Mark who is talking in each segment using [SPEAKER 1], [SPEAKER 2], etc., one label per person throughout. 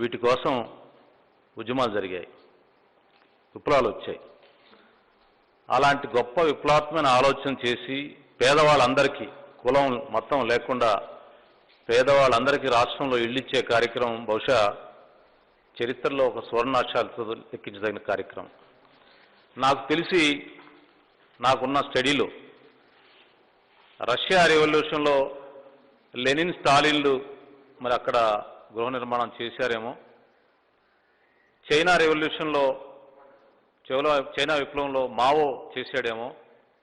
[SPEAKER 1] వీటి కోసం ఉద్యమాలు జరిగాయి, విప్లవాలు వచ్చాయి. అలాంటి గొప్ప విప్లవాత్మకమైన ఆలోచన చేసి పేదవాళ్ళందరికీ కులం మొత్తం లేకుండా పేదవాళ్ళందరికీ రాష్ట్రంలో ఇళ్ళు ఇచ్చే కార్యక్రమం బహుశా చరిత్రలో ఒక సువర్ణాక్షరాలతో లెక్కించదగిన కార్యక్రమం. నాకు తెలిసి నాకున్న స్టడీలో రష్యా రెవల్యూషన్లో లెనిన్, స్టాలిన్లు మరి అక్కడ గృహ నిర్మాణం చేశారేమో, చైనా రెవల్యూషన్లో చైనా విప్లవంలో మావో చేశాడేమో,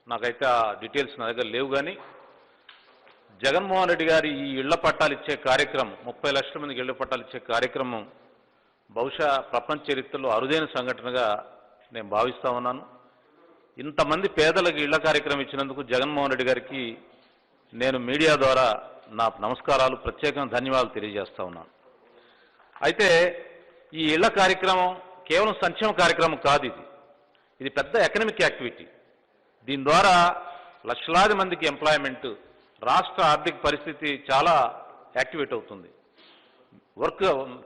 [SPEAKER 1] నాకైతే ఆ డీటెయిల్స్ నా దగ్గర లేవు. కానీ జగన్మోహన్ రెడ్డి గారి ఈ ఇళ్ల పట్టాలు ఇచ్చే కార్యక్రమం, 30 లక్షల మందికి ఇళ్ల పట్టాలు ఇచ్చే కార్యక్రమం బహుశా ప్రపంచ చరిత్రలో అరుదైన సంఘటనగా నేను భావిస్తా ఉన్నాను. ఇంతమంది పేదలకు ఇళ్ల కార్యక్రమం ఇచ్చినందుకు జగన్మోహన్ రెడ్డి గారికి నేను మీడియా ద్వారా నా నమస్కారాలు, ప్రత్యేకంగా ధన్యవాదాలు తెలియజేస్తా ఉన్నాను. అయితే ఈ ఇళ్ల కార్యక్రమం కేవలం సంక్షేమ కార్యక్రమం కాదు, ఇది పెద్ద ఎకనామిక్ యాక్టివిటీ. దీని ద్వారా లక్షలాది మందికి ఎంప్లాయ్మెంట్, రాష్ట్ర ఆర్థిక పరిస్థితి చాలా యాక్టివేట్ అవుతుంది,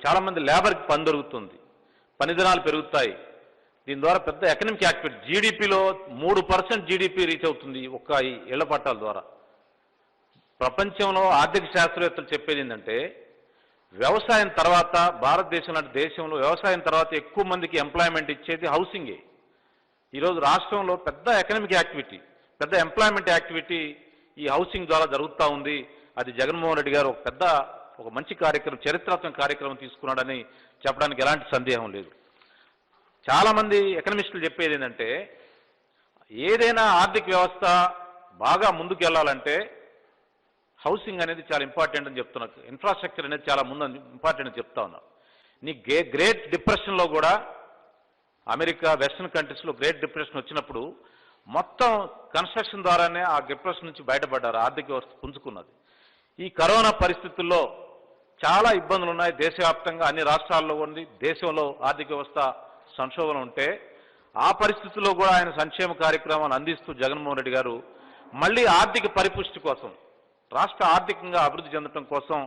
[SPEAKER 1] చాలామంది లేబర్కి పని దొరుకుతుంది, పని దినాలు పెరుగుతాయి. దీని ద్వారా పెద్ద ఎకనామిక్ యాక్టివిటీ, జీడిపిలో 3% జీడిపి రీచ్ అవుతుంది ఒక్క ఈ ఇళ్ల పట్టాల ద్వారా. ప్రపంచంలో ఆర్థిక శాస్త్రవేత్తలు చెప్పేది ఏంటంటే వ్యవసాయం తర్వాత, భారతదేశం లాంటి దేశంలో వ్యవసాయం తర్వాత ఎక్కువ మందికి ఎంప్లాయ్మెంట్ ఇచ్చేది హౌసింగే. ఈరోజు రాష్ట్రంలో పెద్ద ఎకనామిక్ యాక్టివిటీ, పెద్ద ఎంప్లాయ్మెంట్ యాక్టివిటీ ఈ హౌసింగ్ ద్వారా జరుగుతూ ఉంది. అది జగన్మోహన్ రెడ్డి గారు ఒక మంచి కార్యక్రమం, చరిత్రాత్మక కార్యక్రమం తీసుకున్నాడని చెప్పడానికి ఎలాంటి సందేహం లేదు. చాలామంది ఎకనమిస్టులు చెప్పేది ఏంటంటే ఏదైనా ఆర్థిక వ్యవస్థ బాగా ముందుకు వెళ్ళాలంటే హౌసింగ్ అనేది చాలా ఇంపార్టెంట్ అని చెప్తున్నారు, ఇన్ఫ్రాస్ట్రక్చర్ అనేది చాలా ముందు ఇంపార్టెంట్ అని చెప్తా ఉన్నారు. గ్రేట్ డిప్రెషన్లో కూడా అమెరికా, వెస్టర్న్ కంట్రీస్లో గ్రేట్ డిప్రెషన్ వచ్చినప్పుడు మొత్తం కన్స్ట్రక్షన్ ద్వారానే ఆ డిప్రెషన్ నుంచి బయటపడ్డారు, ఆర్థిక వ్యవస్థ పుంజుకున్నది. ఈ కరోనా పరిస్థితుల్లో చాలా ఇబ్బందులు ఉన్నాయి దేశవ్యాప్తంగా, అన్ని రాష్ట్రాల్లో ఉంది. దేశంలో ఆర్థిక వ్యవస్థ సంక్షోభం ఉంటే ఆ పరిస్థితుల్లో కూడా ఆయన సంక్షేమ కార్యక్రమాలు అందిస్తూ జగన్మోహన్ రెడ్డి గారు మళ్ళీ ఆర్థిక పరిపుష్టి కోసం, రాష్ట్ర ఆర్థికంగా అభివృద్ధి చెందడం కోసం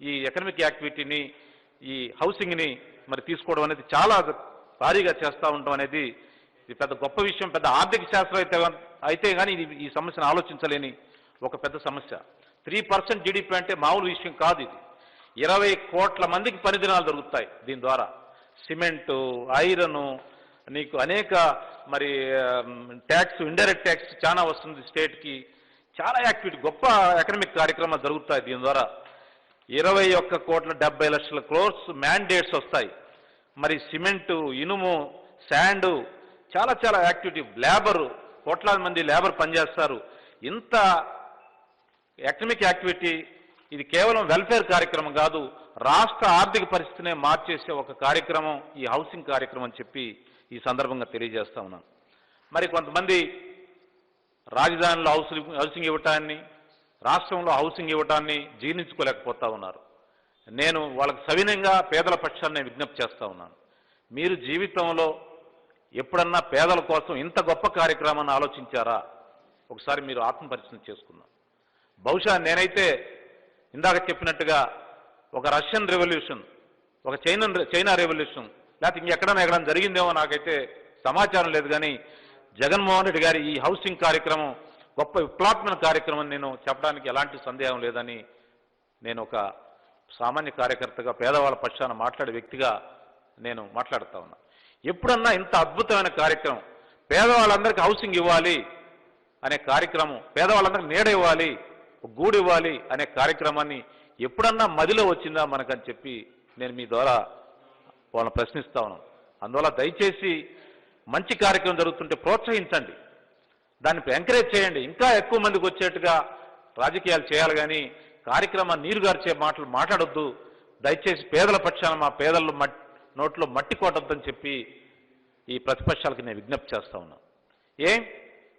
[SPEAKER 1] ఈ ఎకనామిక్ యాక్టివిటీని, ఈ హౌసింగ్ని మరి తీసుకోవడం అనేది చాలా భారీగా చేస్తూ ఉండడం అనేది ఇది పెద్ద గొప్ప విషయం. పెద్ద ఆర్థిక శాస్త్రం అయితే కానీ ఈ సమస్యను ఆలోచించలేని ఒక పెద్ద సమస్య. 3% జీడిపి అంటే మామూలు విషయం కాదు. ఇది 20 కోట్ల మందికి పని దినాలు దొరుకుతాయి దీని ద్వారా. సిమెంటు, ఐరను, నీకు అనేక మరి ట్యాక్స్, ఇండైరెక్ట్ ట్యాక్స్ చాలా వస్తుంది స్టేట్కి. చాలా యాక్టివిటీ, గొప్ప ఎకనామిక్ కార్యక్రమాలు జరుగుతాయి దీని ద్వారా. 21,70,00,000 క్రోర్స్ మ్యాండేట్స్ వస్తాయి. మరి సిమెంటు, ఇనుము, శాండు, చాలా చాలా యాక్టివిటీ, లేబరు, కోట్లాది మంది లేబర్ పనిచేస్తారు. ఇంత ఎకనామిక్ యాక్టివిటీ, ఇది కేవలం వెల్ఫేర్ కార్యక్రమం కాదు, రాష్ట్ర ఆర్థిక పరిస్థితినే మార్చేసే ఒక కార్యక్రమం ఈ హౌసింగ్ కార్యక్రమం అని చెప్పి ఈ సందర్భంగా తెలియజేస్తా ఉన్నాను. మరి కొంతమంది రాజధానిలో హౌసింగ్ ఇవ్వటాన్ని, రాష్ట్రంలో హౌసింగ్ ఇవ్వటాన్ని జీర్ణించుకోలేకపోతా ఉన్నారు. నేను వాళ్ళకి సవినయంగా పేదల పక్షాన్ని విజ్ఞప్తి చేస్తూ ఉన్నాను. మీరు జీవితంలో ఎప్పుడన్నా పేదల కోసం ఇంత గొప్ప కార్యక్రమాన్ని ఆలోచించారా? ఒకసారి మీరు ఆత్మపరిశీలన చేసుకుందాం. బహుశా నేనైతే ఇందాక చెప్పినట్టుగా ఒక రష్యన్ రెవల్యూషన్, ఒక చైనా రెవల్యూషన్, లేకపోతే ఇంకెక్కడైనా జరిగిందేమో నాకైతే సమాచారం లేదు. కానీ జగన్మోహన్ రెడ్డి గారి ఈ హౌసింగ్ కార్యక్రమం గొప్ప విప్లవాత్మక కార్యక్రమం నేను చెప్పడానికి ఎలాంటి సందేహం లేదని నేను ఒక సామాన్య కార్యకర్తగా, పేదవాళ్ళ పక్షాన మాట్లాడే వ్యక్తిగా నేను మాట్లాడుతూ ఉన్నా. ఎప్పుడన్నా ఇంత అద్భుతమైన కార్యక్రమం, పేదవాళ్ళందరికీ హౌసింగ్ ఇవ్వాలి అనే కార్యక్రమం, పేదవాళ్ళందరికీ నీడ ఇవ్వాలి, గూడు ఇవ్వాలి అనే కార్యక్రమాన్ని ఎప్పుడన్నా మదిలో వచ్చిందా మనకని చెప్పి నేను మీ ద్వారా వాళ్ళని ప్రశ్నిస్తా ఉన్నాను. అందువల్ల దయచేసి మంచి కార్యక్రమం జరుగుతుంటే ప్రోత్సహించండి, దాన్ని ఎంకరేజ్ చేయండి, ఇంకా ఎక్కువ మందికి వచ్చేట్టుగా రాజకీయాలు చేయాలి. కానీ కార్యక్రమాన్ని నీరుగార్చే మాటలు మాట్లాడొద్దు. దయచేసి పేదల పక్షాన మా పేదలు నోట్లో మట్టి కొట్టొద్దని చెప్పి ఈ ప్రతిపక్షాలకి నేను విజ్ఞప్తి చేస్తా ఉన్నాను.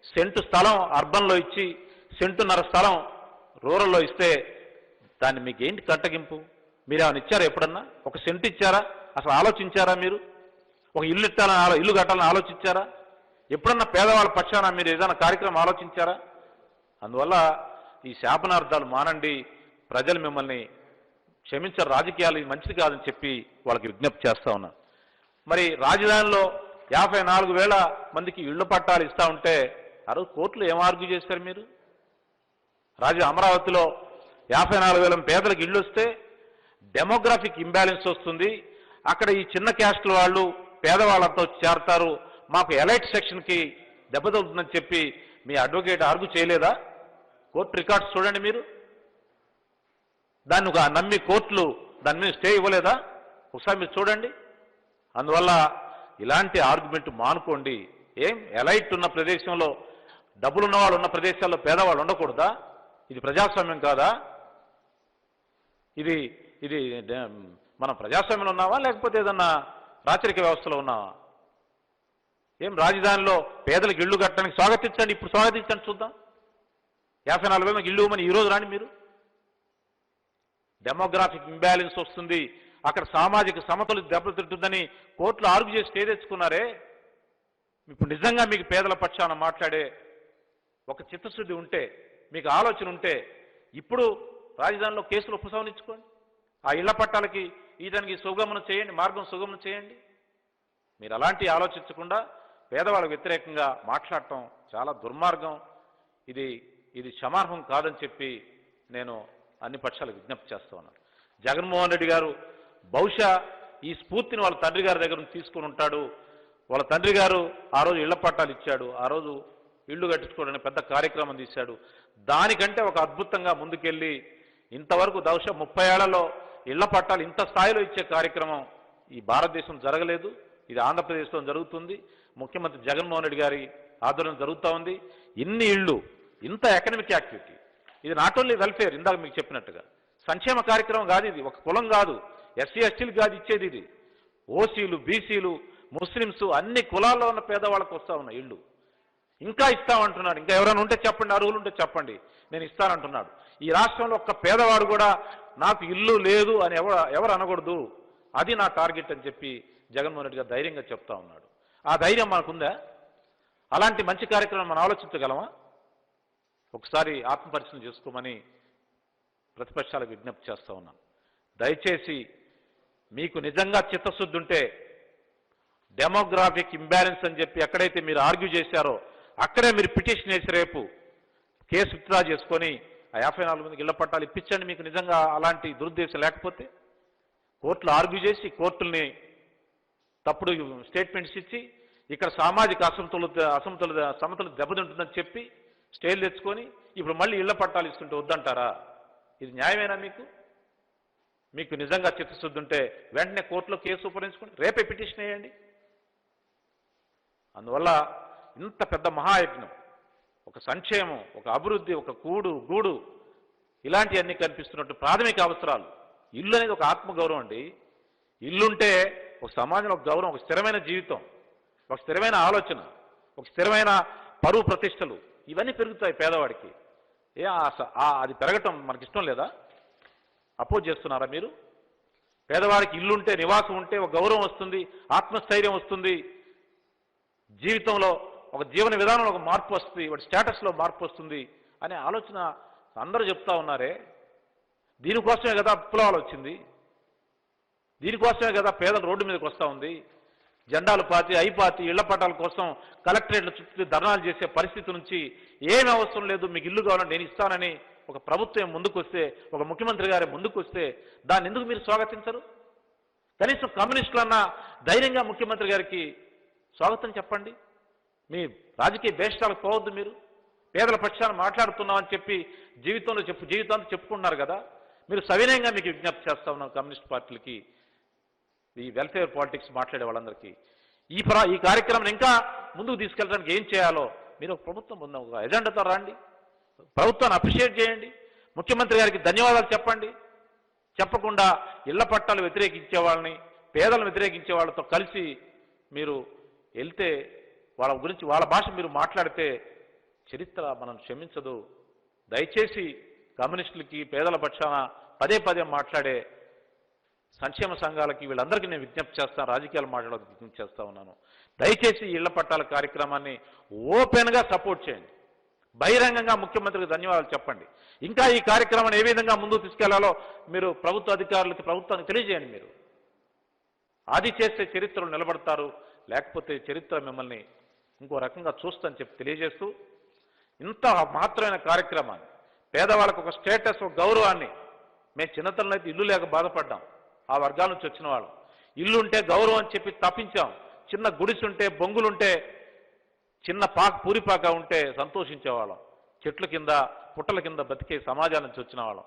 [SPEAKER 1] సెంటు స్థలం అర్బన్లో ఇచ్చి సెంటున్నర స్థలం రూరల్లో ఇస్తే దాన్ని మీకు ఏంటి కట్టగింపు? మీరు ఏమైనా ఇచ్చారా? ఎప్పుడన్నా ఒక సెంటు ఇచ్చారా? అసలు ఆలోచించారా? మీరు ఒక ఇల్లు కట్టాలని ఆలోచించారా? ఎప్పుడన్నా పేదవాళ్ళ పక్షాన మీరు ఏదైనా కార్యక్రమం ఆలోచించారా? అందువల్ల ఈ శాపనార్థాలు మానండి. ప్రజలు మిమ్మల్ని క్షమించారు, రాజకీయాలు ఇది మంచిది కాదని చెప్పి వాళ్ళకి విజ్ఞప్తి చేస్తా ఉన్నాను. మరి రాజధానిలో 54,000 మందికి ఇళ్ల పట్టాలు ఇస్తా ఉంటే ఆ రోజు కోర్టులో ఏం ఆర్గ్యూ చేశారు మీరు? అమరావతిలో 54,000 పేదలకు ఇళ్ళు వస్తే డెమోగ్రాఫిక్ ఇంబ్యాలెన్స్ వస్తుంది, అక్కడ ఈ చిన్న క్యాస్ట్ల వాళ్ళు పేదవాళ్ళతో చేరతారు, మాకు ఎలైట్ సెక్షన్కి దెబ్బతలుతుందని చెప్పి మీ అడ్వకేట్ ఆర్గ్యూ చేయలేదా? కోర్టు రికార్డ్స్ చూడండి మీరు. దాన్ని నమ్మి కోర్టులు దాని మీద స్టే ఇవ్వలేదా? ఒకసారి మీరు చూడండి. అందువల్ల ఇలాంటి ఆర్గ్యుమెంట్ మానుకోండి. ఏం ఎలైట్ ఉన్న ప్రదేశంలో డబ్బులున్న వాళ్ళు ఉన్న ప్రదేశాల్లో పేదవాళ్ళు ఉండకూడదా? ఇది ప్రజాస్వామ్యం కాదా? ఇది ఇది మనం ప్రజాస్వామ్యంలో ఉన్నావా లేకపోతే ఏదన్నా రాచరిక వ్యవస్థలో ఉన్నావా? ఏం రాజధానిలో పేదలకు ఇళ్ళు కట్టడానికి స్వాగతించండి, ఇప్పుడు స్వాగతించండి చూద్దాం. 54,000 ఇళ్ళు ఇవ్వమని ఈరోజు రాండి మీరు. డెమోగ్రాఫిక్ ఇంబ్యాలెన్స్ వస్తుంది, అక్కడ సామాజిక సమతుల్యత దెబ్బతింటుందని కోర్టులు ఆర్గ్యూ చేసి స్టే తెచ్చుకున్నారే. ఇప్పుడు నిజంగా మీకు పేదల పక్షాన మాట్లాడే ఒక చిత్తశుద్ధి ఉంటే, మీకు ఆలోచన ఉంటే ఇప్పుడు రాజధానిలో కేసులు ఉపసంహరించుకోండి, ఆ ఇళ్ల పట్టాలకి ఈదానికి సుగమనం చేయండి, మార్గం సుగమనం చేయండి. మీరు అలాంటి ఆలోచించకుండా పేదవాళ్ళకు వ్యతిరేకంగా మాట్లాడటం చాలా దుర్మార్గం. ఇది క్షమార్హం కాదని చెప్పి నేను అన్ని పక్షాలకు విజ్ఞప్తి చేస్తూ ఉన్నాను. జగన్మోహన్ రెడ్డి గారు బహుశా ఈ స్ఫూర్తిని వాళ్ళ తండ్రి గారి దగ్గర నుంచి తీసుకుని ఉంటాడు. వాళ్ళ తండ్రి గారు ఆ రోజు ఇళ్ల పట్టాలు ఇచ్చాడు, ఆ రోజు ఇళ్ళు కట్టించుకోవడానికి పెద్ద కార్యక్రమం తీశాడు. దానికంటే ఒక అద్భుతంగా ముందుకెళ్ళి ఇంతవరకు బహుశా 30 ఏళ్లలో ఇళ్ల పట్టాలు ఇంత స్థాయిలో ఇచ్చే కార్యక్రమం ఈ భారతదేశం జరగలేదు. ఇది ఆంధ్రప్రదేశ్లో జరుగుతుంది, ముఖ్యమంత్రి జగన్మోహన్ రెడ్డి గారి ఆధ్వర్యంలో జరుగుతూ ఉంది. ఇన్ని ఇళ్ళు, ఇంత ఎకనమిక్ యాక్టివిటీ, ఇది నాట్ ఓన్లీ వెల్ఫేర్, ఇందాక మీకు చెప్పినట్టుగా సంక్షేమ కార్యక్రమం కాదు, ఇది ఒక కులం కాదు, ఎస్సీ ఎస్టీలు కాదు ఇచ్చేది, ఇది ఓసీలు, బీసీలు, ముస్లిమ్స్ అన్ని కులాల్లో ఉన్న పేదవాళ్ళకు వస్తూ ఉన్న ఇళ్ళు. ఇంకా ఇస్తామంటున్నాడు. ఇంకా ఎవరైనా ఉంటే చెప్పండి, అర్హులు ఉంటే చెప్పండి, నేను ఇస్తానంటున్నాడు. ఈ రాష్ట్రంలో ఒక్క పేదవాడు కూడా నాకు ఇల్లు లేదు అని ఎవరు అనకూడదు, అది నా టార్గెట్ అని చెప్పి జగన్మోహన్ రెడ్డి గారు ధైర్యంగా చెప్తా ఉన్నాడు. ఆ ధైర్యం మనకుందా? అలాంటి మంచి కార్యక్రమం మనం ఆలోచించగలమా? ఒకసారి ఆత్మపరిశీలన చేసుకోమని ప్రతిపక్షాలకు విజ్ఞప్తి చేస్తూ ఉన్నాను. దయచేసి మీకు నిజంగా చిత్తశుద్ధి ఉంటే డెమోగ్రాఫిక్ ఇంబ్యాలెన్స్ అని చెప్పి ఎక్కడైతే మీరు ఆర్గ్యూ చేశారో అక్కడే మీరు పిటిషన్ వేసి రేపు కేసు విత్డ్రా చేసుకొని ఆ 54 మందికి ఇళ్ల పట్టాలు ఇప్పించండి. మీకు నిజంగా అలాంటి దురుద్దేశం లేకపోతే కోర్టులు ఆర్గ్యూ చేసి కోర్టుల్ని తప్పుడు స్టేట్మెంట్స్ ఇచ్చి ఇక్కడ సామాజిక సమతుల్యత దెబ్బతింటుందని చెప్పి స్టేలు తెచ్చుకొని ఇప్పుడు మళ్ళీ ఇళ్ల పట్టాలు ఇస్తుంటే వద్దంటారా? ఇది న్యాయమేనా? మీకు నిజంగా చిత్తశుద్ధి ఉంటే వెంటనే కోర్టులో కేసు ఉపయోగించుకోండి, రేపే పిటిషన్ వేయండి. అందువల్ల ఇంత పెద్ద మహాయజ్ఞం, ఒక సంక్షేమం, ఒక అభివృద్ధి, ఒక గూడు ఇలాంటివన్నీ కనిపిస్తున్నట్టు ప్రాథమిక అవసరాలు. ఇల్లు అనేది ఒక ఆత్మగౌరవం అండి. ఇల్లుంటే ఒక సమాజంలో ఒక గౌరవం, ఒక స్థిరమైన జీవితం, ఒక స్థిరమైన ఆలోచన, ఒక స్థిరమైన పరువు ప్రతిష్టలు ఇవన్నీ పెరుగుతాయి పేదవాడికి. అది పెరగటం మనకి ఇష్టం లేదా? అపోజ్ చేస్తున్నారా మీరు? పేదవాడికి ఇల్లుంటే, నివాసం ఉంటే ఒక గౌరవం వస్తుంది, ఆత్మస్థైర్యం వస్తుంది, జీవితంలో ఒక జీవన విధానంలో ఒక మార్పు వస్తుంది, వాడి స్టేటస్లో మార్పు వస్తుంది అనే ఆలోచన అందరూ చెప్తా ఉన్నారే. దీనికోసమే కదా విప్లవాలు వచ్చింది, దీనికోసమే కదా పేదలు రోడ్డు మీదకి వస్తూ ఉంది. జెండాలు పాతి ఐపాతి ఇళ్ల పట్టాల కోసం కలెక్టరేట్ల చుట్టూ ధర్నాలు చేసే పరిస్థితి నుంచి ఏమి అవసరం లేదు, మీకు ఇల్లు కావాలని నేను ఇస్తానని ఒక ప్రభుత్వం ముందుకు వస్తే, ఒక ముఖ్యమంత్రి గారే ముందుకు వస్తే దాన్ని ఎందుకు మీరు స్వాగతించరు? కనీసం కమ్యూనిస్టులన్నా ధైర్యంగా ముఖ్యమంత్రి గారికి స్వాగతం చెప్పండి. మీ రాజకీయ భేషాలకు పోవద్దు. మీరు పేదల పక్షాన మాట్లాడుతున్నామని చెప్పి జీవితాంతం చెప్పుకుంటున్నారు కదా. మీరు సవినయంగా మీకు విజ్ఞప్తి చేస్తా ఉన్నాం కమ్యూనిస్ట్ పార్టీలకి, ఈ వెల్ఫేర్ పాలిటిక్స్ మాట్లాడే వాళ్ళందరికీ, ఈ కార్యక్రమం ఇంకా ముందుకు తీసుకెళ్ళడానికి ఏం చేయాలో మీరు ఒక ప్రభుత్వం ఉన్న ఒక ఎజెండాతో రండి, ప్రభుత్వాన్ని అప్రిషియేట్ చేయండి, ముఖ్యమంత్రి గారికి ధన్యవాదాలు చెప్పండి. చెప్పకుండా ఇళ్ల పట్టాలు వ్యతిరేకించే వాళ్ళని, పేదలను వ్యతిరేకించే వాళ్ళతో కలిసి మీరు వెళ్తే, వాళ్ళ గురించి వాళ్ళ భాష మీరు మాట్లాడితే చరిత్ర మనం క్షమించదు. దయచేసి కమ్యూనిస్టులకి, పేదల పక్షాన పదే మాట్లాడే సంక్షేమ సంఘాలకి, వీళ్ళందరికీ నేను విజ్ఞప్తి చేస్తాను, రాజకీయాలు మాట్లాడడానికి విజ్ఞప్తి చేస్తా ఉన్నాను. దయచేసి ఇళ్ల పట్టాల కార్యక్రమాన్ని ఓపెన్గా సపోర్ట్ చేయండి. బహిరంగంగా ముఖ్యమంత్రికి ధన్యవాదాలు చెప్పండి. ఇంకా ఈ కార్యక్రమాన్ని ఏ విధంగా ముందుకు తీసుకెళ్లాలో మీరు ప్రభుత్వ అధికారులకి, ప్రభుత్వానికి తెలియజేయండి. మీరు అది చేస్తే చరిత్రలో నిలబడతారు, లేకపోతే చరిత్ర మిమ్మల్ని ఇంకో రకంగా చూస్తని చెప్పి తెలియజేస్తూ, ఇంత మహత్తరమైన కార్యక్రమాన్ని, పేదవాళ్ళకు ఒక స్టేటస్, ఒక గౌరవాన్ని, మేము చిన్నతనంలో అయితే ఇల్లు లేక బాధపడ్డాం, ఆ వర్గాల నుంచి వచ్చిన వాళ్ళు. ఇల్లు ఉంటే గౌరవం అని చెప్పి తప్పించాం. చిన్న గుడిసుంటే, బొంగులుంటే, చిన్న పూరిపాక ఉంటే సంతోషించేవాళ్ళం. చెట్ల కింద, పుట్టల కింద బతికే సమాజాల నుంచి వచ్చిన వాళ్ళం.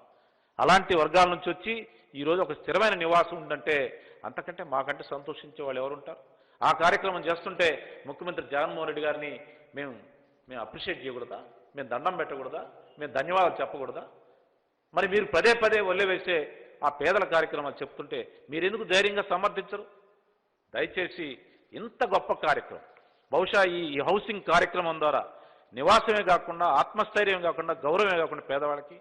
[SPEAKER 1] అలాంటి వర్గాల నుంచి వచ్చి ఈరోజు ఒక స్థిరమైన నివాసం ఉందంటే అంతకంటే మాకంటే సంతోషించే వాళ్ళు ఎవరుంటారు? ఆ కార్యక్రమం చేస్తుంటే ముఖ్యమంత్రి జగన్మోహన్ రెడ్డి గారిని మేము అప్రిషియేట్ చేయకూడదా? మేము దండం పెట్టకూడదా? మేము ధన్యవాదాలు చెప్పకూడదా? మరి మీరు పదే పదే ఒల్లెవేసే ఆ పేదల కార్యక్రమాలు చెప్తుంటే మీరెందుకు ధైర్యంగా సమర్థించరు? దయచేసి ఇంత గొప్ప కార్యక్రమం, బహుశా ఈ హౌసింగ్ కార్యక్రమం ద్వారా నివాసమే కాకుండా, ఆత్మస్థైర్యం కాకుండా, గౌరవమే కాకుండా పేదవాళ్ళకి,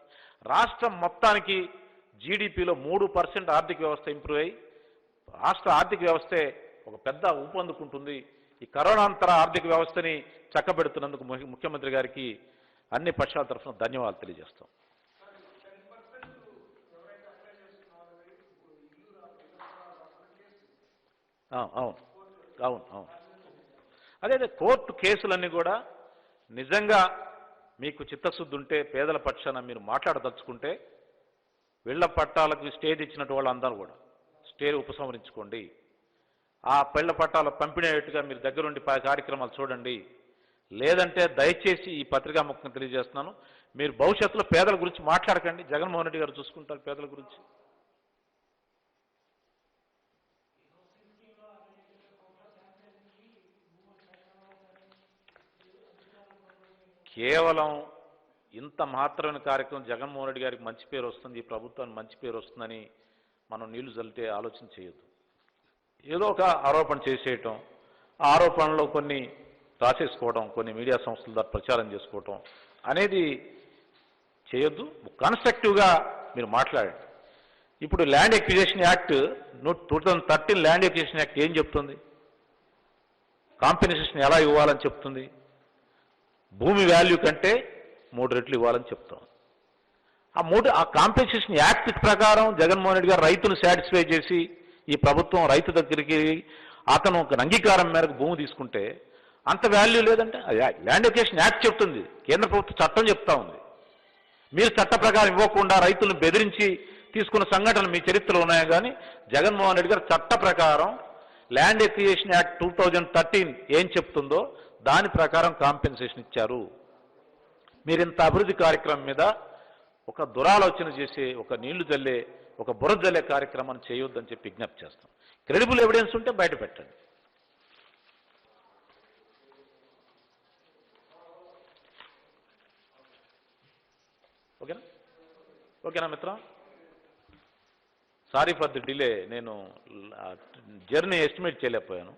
[SPEAKER 1] రాష్ట్రం మొత్తానికి జీడిపిలో 3% ఆర్థిక వ్యవస్థ ఇంప్రూవ్ అయ్యి రాష్ట్ర ఆర్థిక వ్యవస్థే ఒక పెద్ద ఊపందుకుంటుంది. ఈ కరోనాంతర ఆర్థిక వ్యవస్థని చక్కబెడుతున్నందుకు ముఖ్యమంత్రి గారికి అన్ని పక్షాల తరఫున ధన్యవాదాలు తెలియజేస్తాం. అవును అవును అవును అదే కోర్టు కేసులన్నీ కూడా నిజంగా మీకు చిత్తశుద్ధి ఉంటే, పేదల పక్షాన మీరు మాట్లాడదలుచుకుంటే, వీళ్ల పట్టాలకు స్టే ఇచ్చినట్టు వాళ్ళందరూ కూడా స్టే ఉపసంహరించుకోండి. ఆ పెళ్ల పట్టాల పంపిణీగా మీరు దగ్గరుండి కార్యక్రమాలు చూడండి. లేదంటే దయచేసి ఈ పత్రికా ముఖ్యంగా తెలియజేస్తున్నాను, మీరు భవిష్యత్తులో పేదల గురించి మాట్లాడకండి. జగన్మోహన్ రెడ్డి గారు చూసుకుంటారు పేదల గురించి. కేవలం ఇంత మాత్రమైన కార్యక్రమం జగన్మోహన్ రెడ్డి గారికి మంచి పేరు వస్తుంది, ఈ ప్రభుత్వానికి మంచి పేరు వస్తుందని మనం నీళ్లు చల్లితే ఆలోచన చేయొద్దు. ఏదో ఒక ఆరోపణ చేసేయటం, ఆ ఆరోపణలో కొన్ని రాసేసుకోవడం, కొన్ని మీడియా సంస్థల ద్వారా ప్రచారం చేసుకోవటం అనేది చేయొద్దు. కన్స్ట్రక్టివ్గా మీరు మాట్లాడండి. ఇప్పుడు land acquisition act 2013 land acquisition act ఏం చెప్తుంది? కాంపెన్సేషన్ ఎలా ఇవ్వాలని చెప్తుంది? భూమి వాల్యూ కంటే 3 రెట్లు ఇవ్వాలని చెప్తాం. ఆ కాంపెన్సేషన్ యాక్ట్ ప్రకారం జగన్మోహన్ రెడ్డి గారు రైతును సాటిస్ఫై చేసి, ఈ ప్రభుత్వం రైతు దగ్గరికి అతను ఒక అంగీకారం మేరకు భూమి తీసుకుంటే అంత వాల్యూ లేదంటే ల్యాండ్ ఎక్విజిషన్ యాక్ట్ చెప్తుంది, కేంద్ర ప్రభుత్వ చట్టం చెప్తా ఉంది. మీరు చట్ట ప్రకారం ఇవ్వకుండా రైతులను బెదిరించి తీసుకున్న సంఘటనలు మీ చరిత్రలో ఉన్నాయి. కానీ జగన్మోహన్ రెడ్డి గారు చట్ట ప్రకారం ల్యాండ్ ఎక్విజిషన్ యాక్ట్ 2013 ఏం చెప్తుందో దాని ప్రకారం కాంపెన్సేషన్ ఇచ్చారు. మీరు ఇంత అభివృద్ధి కార్యక్రమం మీద ఒక దురాలోచన చేసే, ఒక నీళ్లు జల్లే, ఒక బుర్ర జల్లే కార్యక్రమాన్ని చేయొద్దని చెప్పి విజ్ఞప్తి చేస్తాం. క్రెడిబుల్ ఎవిడెన్స్ ఉంటే బయట పెట్టండి. ఓకేనా? ఓకేనా మిత్రం? Sorry for the delay. నేను జర్నీ ఎస్టిమేట్ చేయలేకపోయాను.